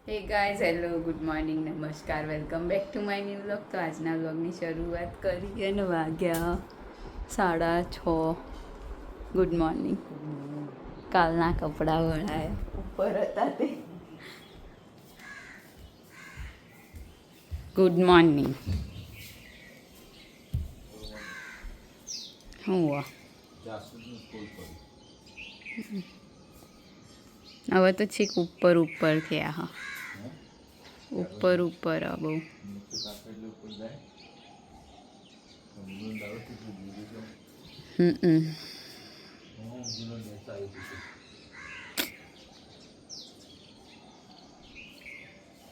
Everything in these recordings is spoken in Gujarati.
હે ગાઈઝ, હેલો, ગુડ મોર્નિંગ, નમસ્કાર, welcome back to my new vlog. તો આજના વ્લોગની શરૂઆત કરીએ અને વાગ્યા 6:30. Good morning. કાલના કપડાં વળાયા ઉપર હતા તે. Good morning. હું હવે તો છેક ઉપર થયા હા, ઉપર આ બહુ.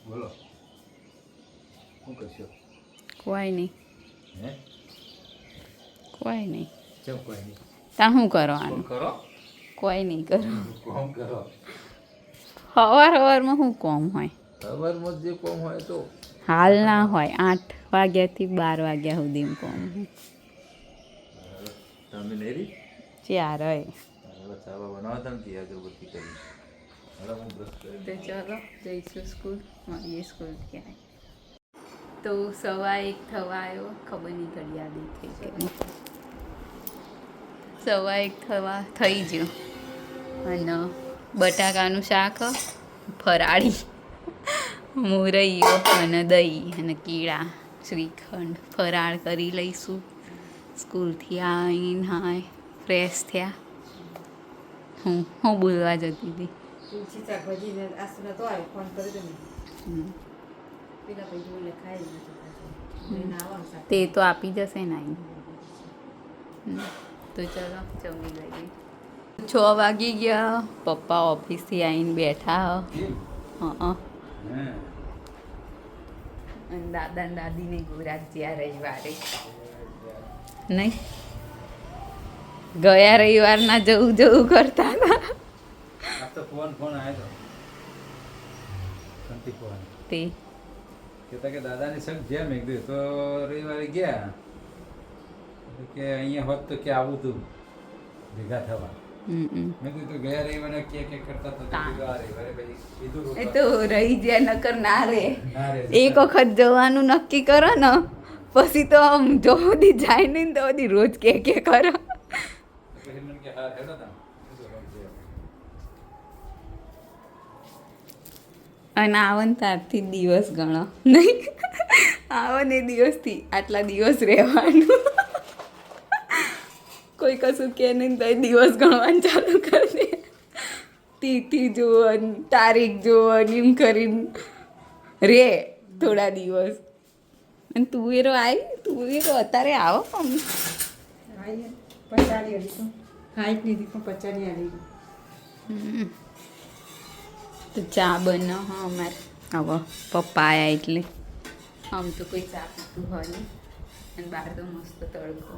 બોલો શું કરશો? કોઈ નહીં. કોઈ નહીં. ચમ કોઈ નહીં. ત્યાં શું કરવાનું? કરો કોઈ નહીં કરો. કોમ કરો. સવારમાં શું કોમ હોય? સવારમાં જે કોમ હોય તો હાલ ના હોય. 8 વાગ્યાથી 12 વાગ્યા સુધી કોમ હોય. તમે નેરી ચાર હોય. ચાવા બનાવવા તમે ત્યાં જો બધી કરી. હવે હું બ્રશ કરી તો ચાલો જઈશું સ્કૂલ. મળીએ સ્કૂલ ક્યાંય. તો 1:15 થવા આવ્યો. ખબર નહીં ઘડિયાળ દેખાઈ ગઈ. 1:15 થઈ ગયું. અને બટાકાનું શાક, ફરાળી, મુરૈયો અને દહીં અને કીળા, શ્રીખંડ ફરાળ કરી લઈશું. સ્કૂલથી આવીને હાય ફ્રેશ થયા. હું બોલવા જતી હતી. તે તો આપી જશે ને આવીને. તો ચાલો જમી લઈએ. 6 વાગી ગયા. પપ્પા ઓફિસથી આવીને બેઠા. અને દાદા ને દાદીને ગુજરાત જ્યાં રવિવારે નહીં, ગયા રવિવારના જવું કરતા હતા. તો ફોન આવ્યો તો ફોન તે કહેતા કે દાદાની સગ જેમ એક દિવસ તો રવિવારે ગયા કે અહીંયા હોત તો કે આવું તું ભેગા થવા. મેં કીધું ગયા રવિવારે કે કરતા તો રવિવારે પછી કીધું એ તો રહી જાય નકર ના રે. એક વખત જવાનું નક્કી કરો ને પછી તો આમ જો બધી જાય નહીં તો બધી રોજ કે કરો. પછી મને કે હા હેડો તા અને આવન તારથી દિવસ ગણો નહીં. આવન એ દિવસથી આટલા દિવસ રહેવાનું. કોઈ કશું કે નહીં તો દિવસ ગણવાનું ચાલુ કરી દે. તિથિ જુઓ, તારીખ જુઓ, એમ કરીને રે થોડા દિવસ. અને તુવેરો અત્યારે આવો પણ તો ચા બનાવ. હા અમારે હવે પપ્પા આવ્યા એટલે આમ તો કોઈ ચા પીતું હોય નહીં. અને બહાર તો મસ્ત તડકો.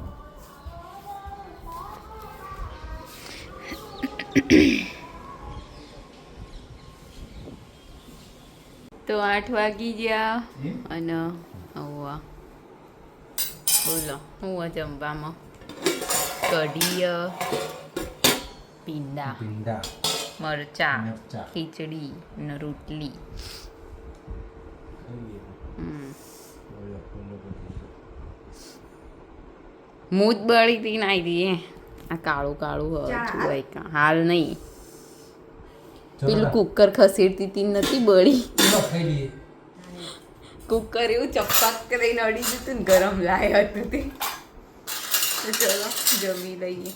તો 8 વાગી ગયા. અને હવે બોલો હું જમવામાં કઢી, પીંડા, મરચા, ખીચડી અને રોટલી. મૂત બળી હતી નાઈ દઈએ. આ કાળું હોય હાલ નહીં. પેલું કુકર ખસેડતી હતી નથી બળી. કુકર એવું ચપાક કરીને અડી જતું ને ગરમ લાય હતું તે. તો ચલો જમી લઈએ.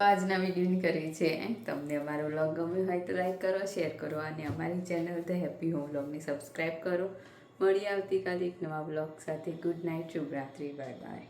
આજના વિડીયોની કરી છે. તમને અમારો વ્લોગ ગમ્યો હોય તો લાઈક કરો, શેર કરો અને અમારી ચેનલ ધ હેપી હોમ વ્લોગને સબસ્ક્રાઈબ કરો. મળીએ આવતીકાલે એક નવા વ્લોગ સાથે. ગુડ નાઇટ, શુભરાત્રી, બાય બાય.